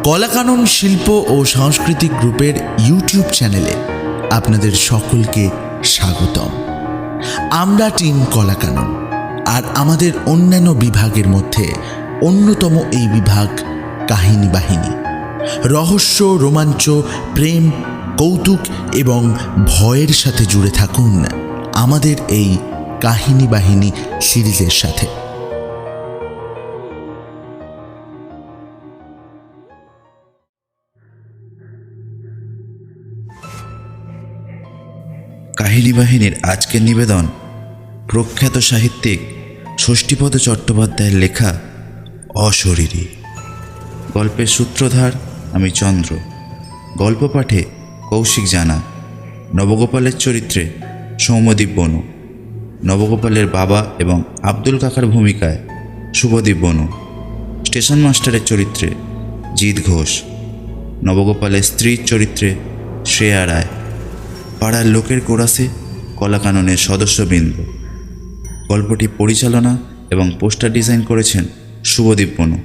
কলাকানন শিল্প ও সাংস্কৃতিক গ্রুপের ইউটিউব চ্যানেলে আপনাদের সকলকে স্বাগতম। আমরা টিম কলাকানন, আর আমাদের অন্যান্য বিভাগের মধ্যে অন্যতম এই বিভাগ কাহিনী বাহিনী। রহস্য, রোমাঞ্চ, প্রেম, কৌতুক এবং ভয়ের সাথে জুড়ে থাকুন আমাদের এই কাহিনী বাহিনী সিরিজের সাথে। কাহিনী বাহিনীর আজকের নিবেদন প্রখ্যাত সাহিত্যিক ষষ্ঠীপদ চট্টোপাধ্যায়ের লেখা অশরীরী। গল্পের সূত্রধার আমি চন্দ্র। গল্প পাঠে কৌশিক জানা। নবগোপালের চরিত্রে সৌম্যদীপ বনু, নবগোপালের বাবা এবং আব্দুল কাকার ভূমিকায় শুভদীপ বনু, স্টেশন মাস্টারের চরিত্রে জিৎ ঘোষ, নবগোপালের স্ত্রীর চরিত্রে শ্রেয়া রায়, পাড়ার লোকের কোরাসে কলাকাননের সদস্যবৃন্দ। গল্পটি পরিচালনা এবং পোস্টার ডিজাইন করেছেন শুভদীপ বনু,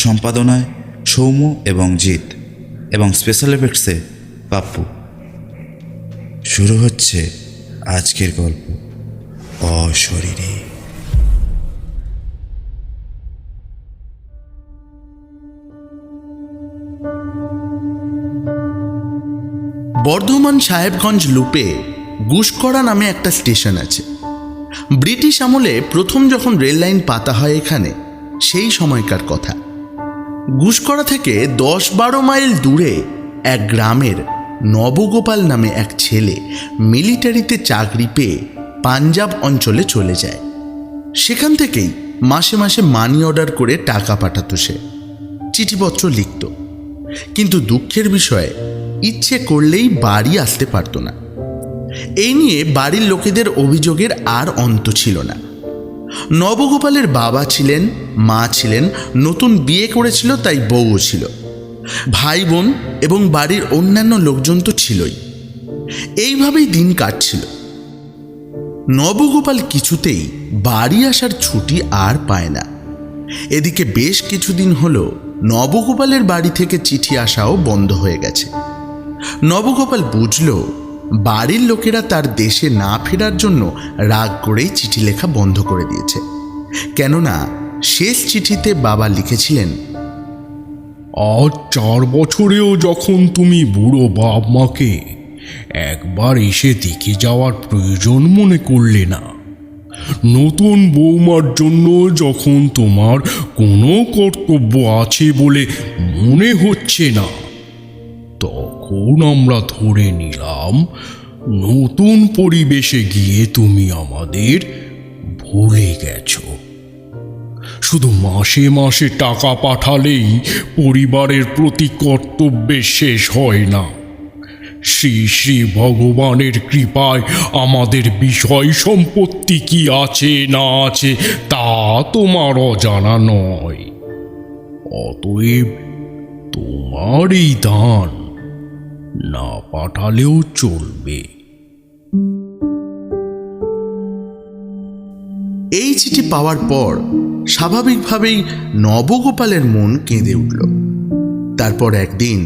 সম্পাদনায় সৌম্য এবং জিৎ, এবং স্পেশাল এফেক্টসে পাপ্পু। শুরু হচ্ছে আজকের গল্প অশরীরী। বর্ধমান সাহেবগঞ্জ লুপে গুসকরা নামে একটা স্টেশন আছে। ব্রিটিশ আমলে প্রথম যখন রেল লাইন পাতা হয় এখানে, সেই সময়কার কথা। গুসকরা থেকে 10-12 মাইল দূরে এক গ্রামের নবগোপাল নামে এক ছেলে মিলিটারিতে চাকরি পেয়ে পাঞ্জাব অঞ্চলে চলে যায়। সেখান থেকেই মাসে মাসে মানি অর্ডার করে টাকা পাঠাতো সে, চিঠিপত্র লিখত। কিন্তু দুঃখের বিষয়ে ইচ্ছে করলেই বাড়ি আসতে পারত না। এই নিয়ে বাড়ির লোকেদের অভিযোগের আর অন্ত ছিল না। নবগোপালের বাবা ছিলেন, মা ছিলেন, নতুন বিয়ে করেছিল তাই বউও ছিল, ভাই বোন এবং বাড়ির অন্যান্য লোকজন তো ছিলই। এইভাবেই দিন কাটছিল। নবগোপাল কিছুতেই বাড়ি আসার ছুটি আর পায় না। এদিকে বেশ কিছুদিন হলো নবগোপালের বাড়ি থেকে চিঠি আসাও বন্ধ হয়ে গেছে। নবগোপাল বুঝল বাড়ির লোকেরা তার দেশে না ফেরার জন্য রাগ করেই চিঠি লেখা বন্ধ করে দিয়েছে। কেননা শেষ চিঠিতে বাবা লিখেছিলেন, আজ 4 বছরেও যখন তুমি বুড়ো বাপ মাকে একবার এসে দেখে যাওয়ার প্রয়োজন মনে করলে না, নতুন বৌমার জন্য যখন তোমার কোনো কর্তব্য আছে বলে মনে হচ্ছে না, তখন আমরা ধরে নিলাম নতুন পরিবেশে গিয়ে তুমি আমাদের ভুলে গেছো। শুধু মাসে মাসে টাকা পাঠালেই পরিবারের প্রতি কর্তব্যের শেষ হয় না। শ্রী শ্রী ভগবানের কৃপায় আমাদের বিষয় সম্পত্তি কি আছে না আছে তা তোমার অজানা নয়। অতএব তোমার এই দান না পাঠালেও চলবে। এই চিঠি পাওয়ার পর স্বাভাবিকভাবেই নবগোপালের মন কেঁদে উঠল। তারপর একদিন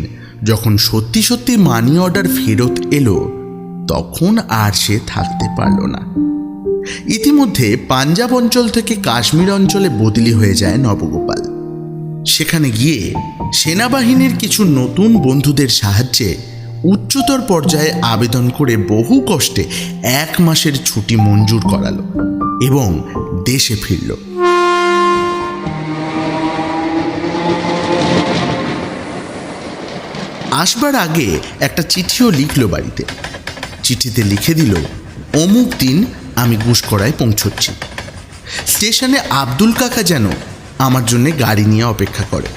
যখন সত্যি সত্যি মানি অর্ডার ফেরত এলো, তখন আর সে থাকতে পারল না। ইতিমধ্যে পাঞ্জাব অঞ্চল থেকে কাশ্মীর অঞ্চলে বদলি হয়ে যায় নবগোপাল। সেখানে গিয়ে সেনাবাহিনীর কিছু নতুন বন্ধুদের সাহায্যে উচ্চতর পর্যায়ে আবেদন করে বহু কষ্টে 1 মাসের ছুটি মঞ্জুর করালো এবং দেশে ফিরল। আসবার আগে একটা চিঠিও লিখল বাড়িতে। চিঠিতে লিখে দিল, অমুক দিন আমি গুসকরায় পৌঁছচ্ছি। স্টেশনে আব্দুল কাকা যেন আমার জন্য গাড়ি নিয়ে অপেক্ষা করে।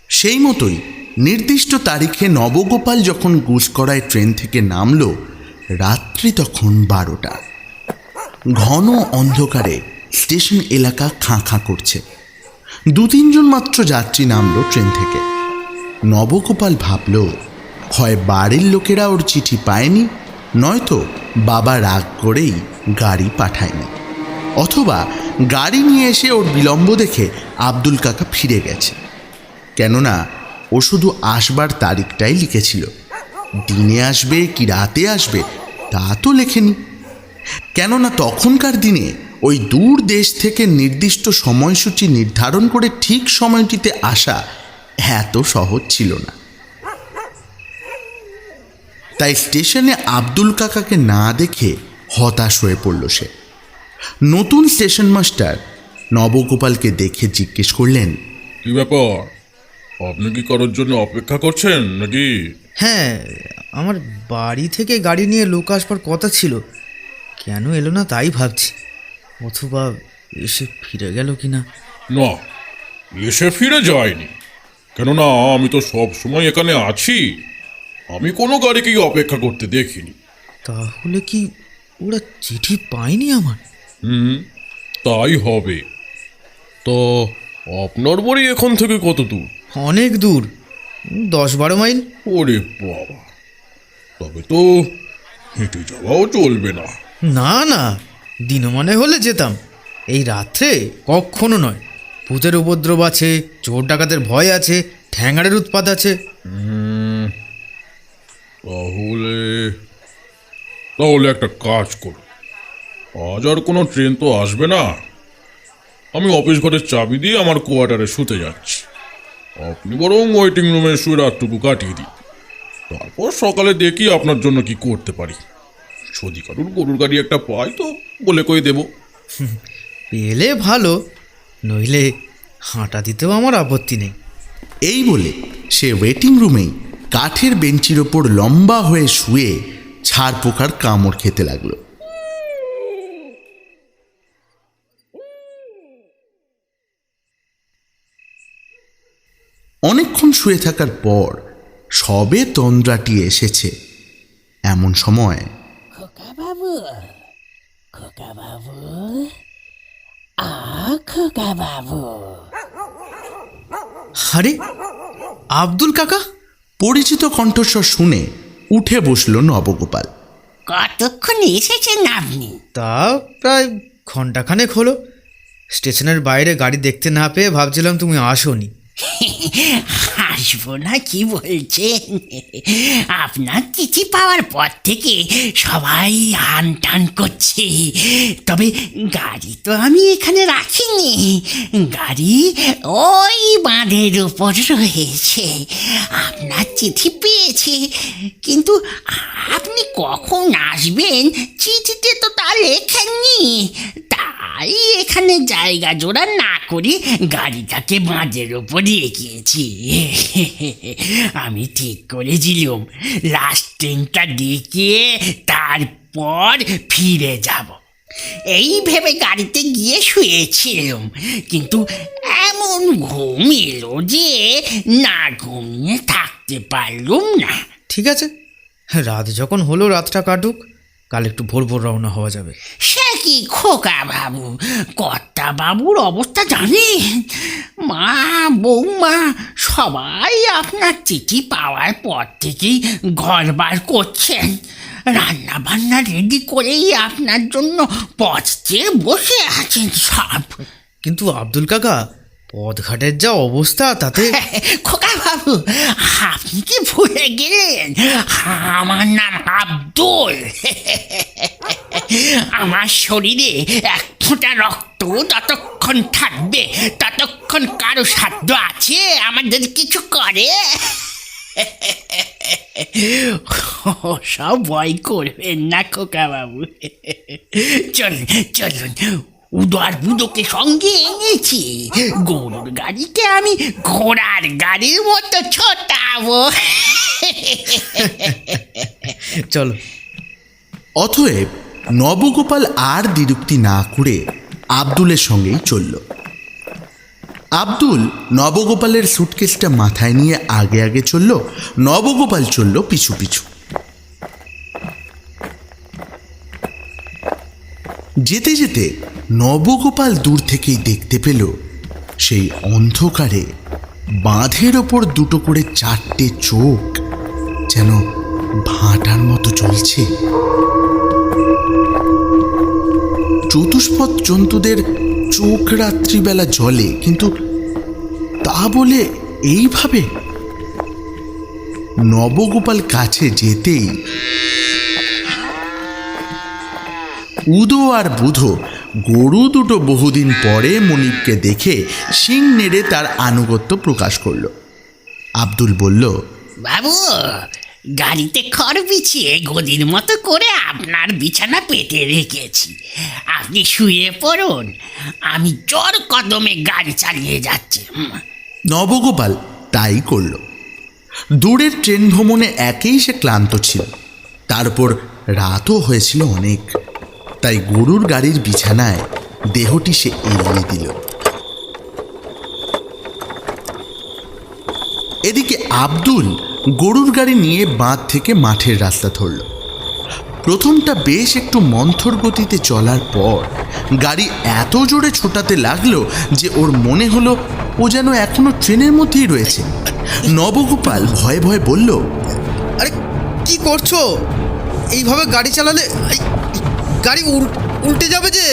সেই মতোই নির্দিষ্ট তারিখে নবগোপাল যখন গুসকরায় ট্রেন থেকে নামল, রাত্রি তখন 12টা। ঘন অন্ধকারে স্টেশন এলাকা খাঁ খাঁ করছে। 2-3 জন মাত্র যাত্রী নামলো ট্রেন থেকে। নবগোপাল ভাবল, হয় বাড়ির লোকেরা ওর চিঠি পায়নি, নয়তো বাবা রাগ করেই গাড়ি পাঠায়নি, অথবা গাড়ি নিয়ে এসে ওর বিলম্ব দেখে আব্দুল কাকা ফিরে গেছে। কেননা ও শুধু আসবার তারিখটাই লিখেছিল, দিনে আসবে কি রাতে আসবে তা তো লেখেনি। কেননা তখনকার দিনে ওই দূর দেশ থেকে নির্দিষ্ট সময়সূচি নির্ধারণ করে ঠিক সময়টিতে আসা এত সহজ ছিল না। তাই স্টেশনে আব্দুল কাকাকে না দেখে হতাশ হয়ে পড়ল সে। নতুন স্টেশন মাস্টার নবগোপালকে দেখে জিজ্ঞেস করলেন, কি ব্যাপার, আপনি কি কারোর জন্য অপেক্ষা করছেন নাকি? হ্যাঁ, আমার বাড়ি থেকে গাড়ি নিয়ে লোক আসবার কথা ছিল, কেন এলো না তাই ভাবছি। অথবা এসে ফিরে গেল কি না। না, এসে ফিরে যায়নি। কেননা আমি তো সব সময় এখানে আছি, আমি কোনো গাড়িকেই অপেক্ষা করতে দেখিনি। তাহলে কি ওরা চিঠি পায়নি আমার? তাই হবে। তো আপনার বাড়ি এখান থেকে কত দূর? অনেক দূর, 10-12 মাইল। ওরে বাবা, তবে তো হেঁটে যাওয়াও চলবে না। না না, দিনমানে হলে যেতাম, এই রাত্রে কখনো নয়। ভূতের উপদ্রব আছে, চোর ডাকাতের ভয় আছে, ঠ্যাঙাড়ের উৎপাত আছে। তাহলে তাহলে একটা কাজ করুন, আজ আর কোনো ট্রেন তো আসবে না। আমি অফিস ঘরের চাবি দিয়ে আমার কোয়ার্টারে শুতে যাচ্ছি। আপনি বরং ওয়েটিং রুমে শুয়ে রাতটুকু কাটিয়ে দিন, তারপর সকালে দেখি আপনার জন্য কি করতে পারি। যদি কারুর গরুর গাড়ি একটা পাই তো বলে কই দেব। পেলে ভালো, নইলে হাঁটা দিতেও আমার আপত্তি নেই। এই বলে সে ওয়েটিং রুমেই কাঠের বেঞ্চির ওপর লম্বা হয়ে শুয়ে ছাড় পোকার কামড় খেতে লাগলো। অনেকক্ষণ শুয়ে থাকার পর সবে তন্দ্রাটি এসেছে। এমন সময় খোকা বাবু, খোকা বাবু, খোকা বাবু। আরে, আব্দুল কাকা! পরিচিত কণ্ঠস্বর শুনে উঠে বসল নবগোপাল। কতক্ষণ এসেছেন আপনি? তা প্রায় ঘন্টাখানেক হলো। স্টেশনের বাইরে গাড়ি দেখতে না পেয়ে ভাবছিলাম তুমি আসোনি। আসবো না কি বলছেন? আপনার চিঠি পাওয়ার পর থেকে সবাই হান টান করছে, তবে গাড়ি তো আমি এখানে রাখিনি। গাড়ি ওই বাঁধের উপর রয়েছে। আপনার চিঠি পেয়েছে, কিন্তু আপনি কখন আসবেন চিঠিতে তো তা লেখেননি। তাই এখানে জায়গা জোড়া না করে গাড়িটাকে বাঁধের উপর রেখেছি। আমি ঠিক করেছিলাম লাস্ট ট্রেনটা দেখে তারপর ফিরে যাব, এই ভেবে গাড়িতে গিয়ে শুয়েছিলাম। কিন্তু এমন ঘুম এলো যে না ঘুমিয়ে থাকতে পারলুম না। ঠিক আছে, রাত যখন হলো রাতটা কাটুক, কাল একটু ভোর ভোর রওনা হওয়া যাবে। সে কি খোকা বাবু, কর্তা বাবুর অবস্থা জানেন? মা বৌমা সবাই আপনার চিঠি পাওয়ার পর থেকেই ঘরবার করছেন। রান্না বান্না রেডি করেই আপনার জন্য পচতে বসে আছেন সব। কিন্তু আব্দুল কাকা, পথঘাটের যা অবস্থা তাতে। খোকা বাবু, আপনি কি ভুলে গেলেন আমার নাম আব্দুল? আমার শরীরে এক ফোঁটা রক্ত যতক্ষণ থাকবে ততক্ষণ কারো সাধ্য আছে আমাদের কিছু করে? সব ভয় করবেন না খোকা বাবু। চলুন চলুন, উদার বুদোকে সঙ্গে এনেছি। গরুর গাড়িতে আমি ঘোড়ার গাড়ির মতো ছোটাবো। চলো। অতএব নবগোপাল আর দ্বিরুক্তি না করে আব্দুলের সঙ্গেই চলল। আব্দুল নবগোপালের সুটকেসটা মাথায় নিয়ে আগে আগে চলল, নবগোপাল চলল পিছু পিছু। যেতে যেতে নবগোপাল দূর থেকেই দেখতে পেল সেই অন্ধকারে বাঁধের ওপর দুটো করে চারটে চোখ যেন ভাঁটার মতো চলছে। চতুষ্পদ জন্তুদের চোখ রাত্রিবেলা জ্বলে, কিন্তু তা বলে এইভাবে। নবগোপাল কাছে যেতেই উদো আর বুধো গরু দুটো বহুদিন পরে মনিবকে দেখে শিং নেড়ে তার আনুগত্য প্রকাশ করল। আব্দুল বলল, বাবু, গাড়িতে খড় বিছিয়ে গদির মতো করে আপনার বিছানা পেতে রেখেছি। আপনি শুয়ে পড়ুন, আমি জোর কদমে গাড়ি চালিয়ে যাচ্ছি। নবগোপাল তাই করল। দূরের ট্রেন ভ্রমণে একেই সে ক্লান্ত ছিল, তারপর রাতও হয়েছিল অনেক, তাই গরুর গাড়ির বিছানায় দেহটি সে এলিয়ে দিল। এদিকে আব্দুল গরুর গাড়ি নিয়ে বাঁধ থেকে মাঠের রাস্তা ধরল। প্রথমটা বেশ একটু মন্থর গতিতে চলার পর গাড়ি এত জোরে ছোটাতে লাগলো যে ওর মনে হলো ও যেন এখনো ট্রেনের মধ্যেই রয়েছে। নবগোপাল ভয়ে ভয়ে বলল, আরে কি করছো? এইভাবে গাড়ি চালালে গাড়ি উল্টে যাবে যে।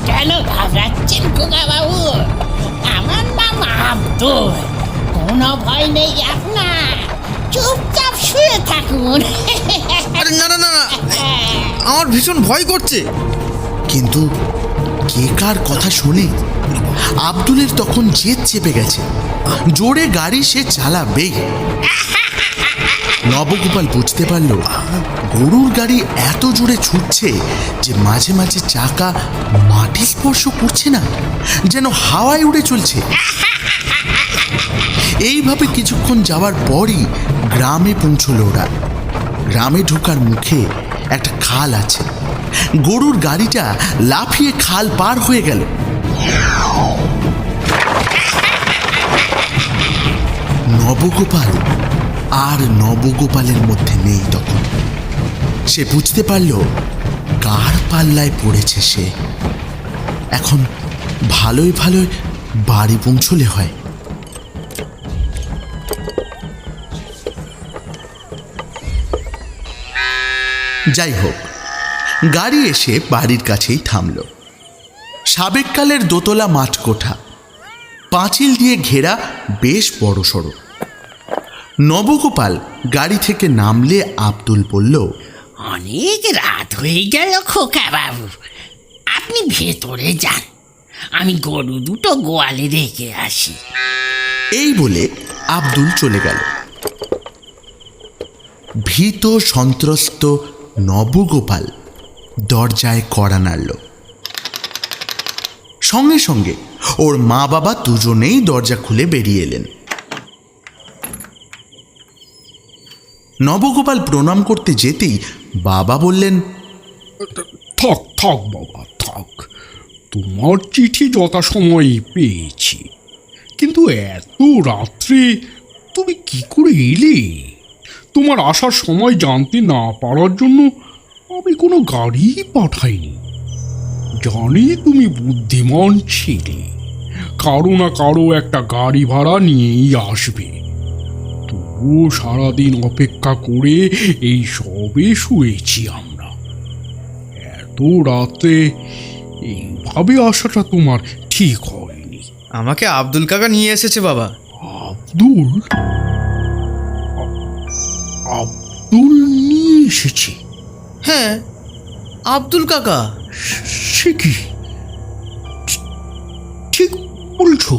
কেন ঘাবড়াচ্ছেন খোকা বাবু? আমার নাম আব্দুল, কোনো ভয় নেই আপনার। চুপচাপ শুয়ে থাকুন। আরে না না না না, আমার ভীষণ ভয় করছে। কিন্তু কে কার কথা শোনে? আব্দুলের তখন জেদ চেপে গেছে, জোরে গাড়ি সে চালাবেই। নবগোপাল বুঝতে পারল গরুর গাড়ি এত জোরে ছুটছে যে মাঝে মাঝে চাকা মাটি স্পর্শ করছে না, যেন হাওয়ায় উড়ে চলছে। এইভাবে কিছুক্ষণ যাওয়ার পরই গ্রামে পৌঁছল ওরা। গ্রামে ঢোকার মুখে একটা খাল আছে। গরুর গাড়িটা লাফিয়ে খাল পার হয়ে গেল। নবগোপাল আর নবগোপালের মধ্যে নেই তখন। সে বুঝতে পারল কার পাল্লায় পড়েছে সে। এখন ভালোই ভালোই বাড়ি পৌঁছলে হয়। যাই হোক, গাড়ি এসে বাড়ির কাছেই থামল। সাবেককালের দোতলা মাঠ কোঠা, পাঁচিল দিয়ে ঘেরা, বেশ বড় সড়ো। নবগোপাল গাড়ি থেকে নামলে আব্দুল বলল, অনেক রাত হয়ে গেল খোকা বাবু, আপনি ভেতরে যান, আমি গরু দুটো গোয়ালে রেখে আসি। এই বলে আব্দুল চলে গেল। ভীত সন্ত্রস্ত নবগোপাল দরজায় কড়া নাড়ল। সঙ্গে সঙ্গে ওর মা বাবা দুজনেই দরজা খুলে বেরিয়ে এলেন। নবগোপাল প্রণাম করতে যেতেই বাবা বললেন, থাক থাক বাবা থাক, তোমার চিঠি যথাসময়ে পেয়েছি, কিন্তু এত রাত্রে তুমি কি করে এলে? তোমার আসার সময় জানতে না পারার জন্য আমি কোনো গাড়ি পাঠাইনি। জানি তুমি বুদ্ধিমান ছিলে, কারো না কারো একটা গাড়ি ভাড়া নিয়েই আসবে। তবুও সারাদিন অপেক্ষা করে এই সবে শুয়েছি আমরা। এত রাতে এইভাবে আসাটা তোমার ঠিক হয়নি। আমাকে আব্দুল কাকা নিয়ে এসেছে বাবা। আব্দুল? আব্দুল নিয়ে এসেছে? হ্যাঁ, আব্দুল কাকা। সে কি ঠিক বলছো?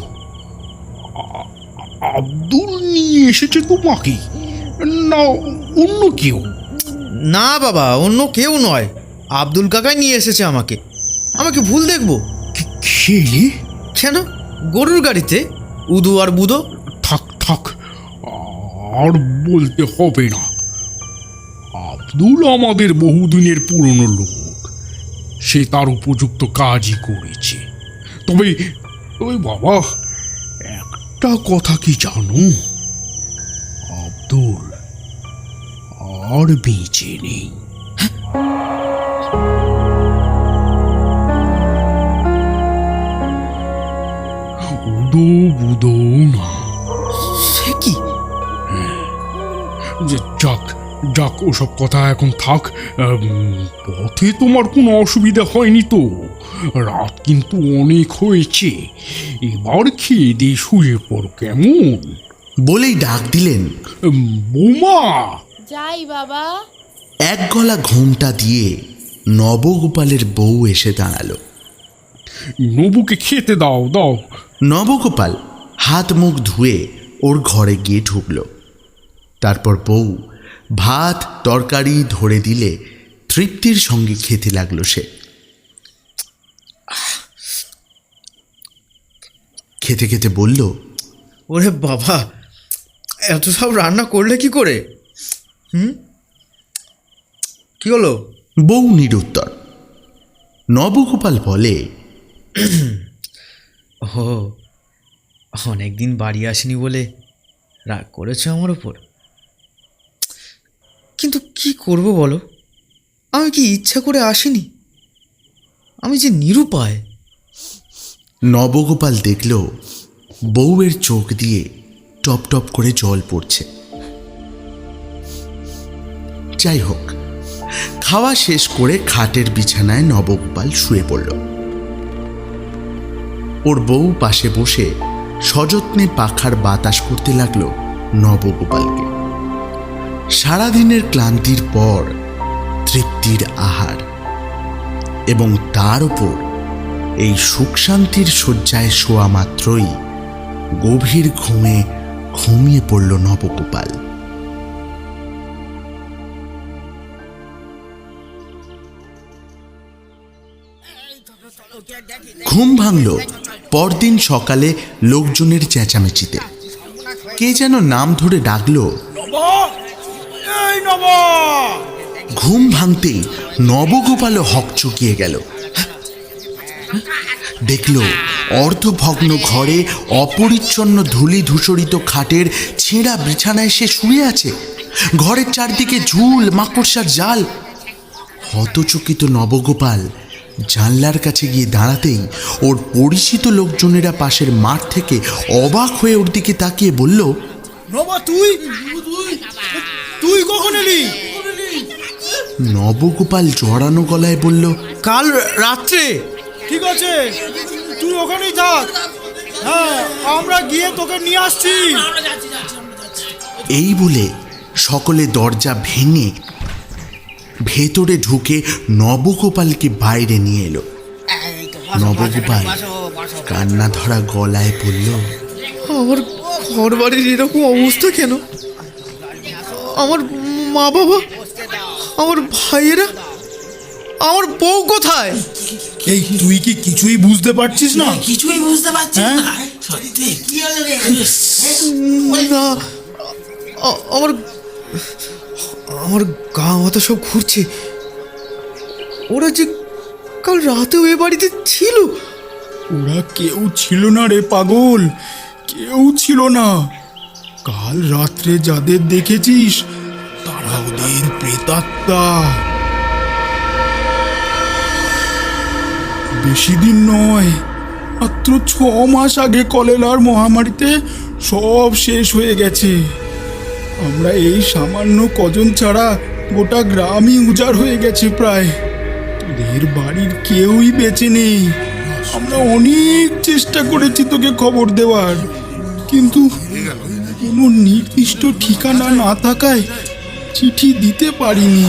আব্দুল নিয়ে এসেছে তোমাকে, না অন্য কেউ? না বাবা, অন্য কেউ নয়, আব্দুল কাকাই নিয়ে এসেছে আমাকে। আমাকে ভুল দেখবো? খেলে? কেন, গরুর গাড়িতে উদু আর বুধো। থাক থাক, আর বলতে হবে না। আব্দুল আমাদের বহুদিনের পুরনো লোক, সে তার উপযুক্ত কাজই করেছে। তবে তবে বাবা, একটা কথা কি জানো? আব্দুল আর বেঁচে নেই। উদো বুদো না। সে কি? যাক যাক, ওসব কথা এখন থাক। পথে তোমার কোনো অসুবিধা হয়নি তো? রাত কিন্তু অনেক হয়েছে, এবার খেয়ে দিয়ে শুয়ে পড়ো কেমন? বলেই ডাক দিলেন, বৌমা। যাই বাবা। এক গলা ঘোমটা দিয়ে নবগোপালের বউ এসে দাঁড়ালো। নবুকে খেতে দাও দাও। নবগোপাল হাত মুখ ধুয়ে ওর ঘরে গিয়ে ঢুকল। তারপর বউ ভাত তরকারি ধরে দিলে তৃপ্তির সঙ্গে খেতে লাগলো সে। খেতে খেতে বলল, ওরে বাবা, এত সব রান্না করলে কি করে? কি হলো? বউ নিরুত্তর। নবগোপাল বলে, ও, অনেক দিন বাড়ি আসেনি বলে রাগ করেছে আমার ওপর। কিন্তু কি করব বলো, আমি কি ইচ্ছা করে আসিনি? আমি যে নিরুপায়। নবগোপাল দেখল বউয়ের চোখ দিয়ে টপ টপ করে জল পড়ছে। যাই হোক, খাওয়া শেষ করে খাটের বিছানায় নবগোপাল শুয়ে পড়ল। ওর বউ পাশে বসে সযত্নে পাখার বাতাস করতে লাগলো নবগোপালকে। সারাদিনের ক্লান্তির পর তৃপ্তির আহার, এবং তার উপর এই সুখ শান্তির শয্যায় শোয়া মাত্রই গভীর ঘুমে ঘুমিয়ে পড়ল নবগোপাল। ঘুম ভাঙল পরদিন সকালে লোকজনের চেঁচামেচিতে। কে যেন নাম ধরে ডাকলো। ঘুম ভাঙতেই নবগোপালও হকচকিয়ে গেল। দেখল অর্ধভগ্ন ঘরে অপরিচ্ছন্ন ধূলি ধূসরিত খাটের ছেঁড়া বিছানায় সে শুয়ে আছে। ঘরের চারদিকে ঝুল মাকড়সার জাল। হতচকিত নবগোপাল জানলার কাছে গিয়ে দাঁড়াতেই ওর পরিচিত লোকজনেরা পাশের মাঠ থেকে অবাক হয়ে ওর দিকে তাকিয়ে বলল, নবা তুই তুই কখন এলি? নবগোপাল জড়ানো গলায় বলল, কাল রাত্রে। ঠিক আছে, তুই ওখানেই থাক, হ্যাঁ আমরা গিয়ে তোকে নিয়ে আসছি। এই বলে সকলে দরজা ভেঙে ভেতরে ঢুকে নবগোপালকে বাইরে নিয়ে এলো। নবগোপাল কান্না ধরা গলায় বলল, আমার ঘর বাড়ির এরকম অবস্থা কেন? আমার মা বাবা, আমার ভাইয়েরা, আমার বউ কোথায়? এই তুই কি কিছুই বুঝতে পারছিস না? কিছুই বুঝতে পারছি না। সত্যি কি হলো রে? না, আমার আমার গা মাথা সব ঘুরছে। ওরা যে কাল রাতেও এ বাড়িতে ছিল। ওরা কেউ ছিল না রে পাগল, কেউ ছিল না। কাল রাত্রে যাদের দেখেছিস তারা ওদের প্রেতাত্মা। বেশি দিন নয়, মাত্র 6 মাস আগে কলেরার মহামারীতে সব শেষ হয়ে গেছে। আমরা এই সামান্য কজন ছাড়া গোটা গ্রামই উজাড় হয়ে গেছে প্রায়। তোদের বাড়ির কেউই বেঁচে নেই। আমরা অনেক চেষ্টা করেছি তোকে খবর দেওয়ার, কিন্তু কোনো নির্দিষ্ট ঠিকানা না থাকায় চিঠি দিতে পারিনি।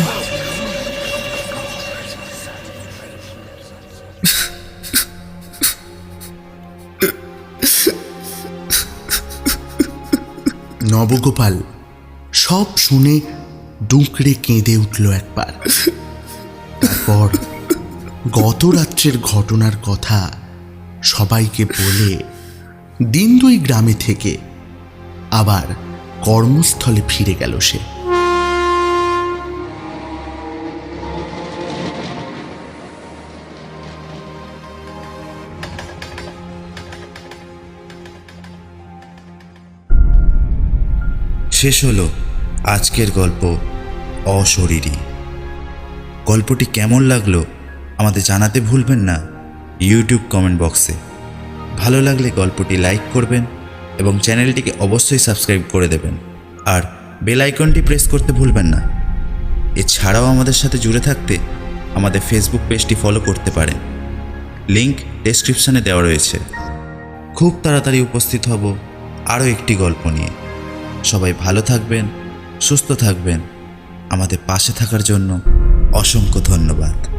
নবগোপাল সব শুনে ডুকরে কেঁদে উঠল একবার। তারপর গত রাত্রের ঘটনার কথা সবাইকে বলে দিন 2 গ্রামে থেকে আবার কর্মস্থলে ফিরে গেল সে। শেষ হলো আজকের গল্প অশরীরী। গল্পটি কেমন লাগলো আমাদের জানাতে ভুলবেন না ইউটিউব কমেন্ট বক্সে। ভালো লাগলে গল্পটি লাইক করবেন এবং চ্যানেলটিকে অবশ্যই সাবস্ক্রাইব করে দেবেন। আর বেল আইকনটি প্রেস করতে ভুলবেন না। এছাড়াও আমাদের সাথে জুড়ে থাকতে আমাদের ফেসবুক পেজটি ফলো করতে পারেন, লিংক ডেসক্রিপশনে দেওয়া রয়েছে। খুব তাড়াতাড়ি উপস্থিত হব আরও একটি গল্প নিয়ে। সবাই ভালো থাকবেন, সুস্থ থাকবেন। আমাদের পাশে থাকার জন্য অসংখ্য ধন্যবাদ।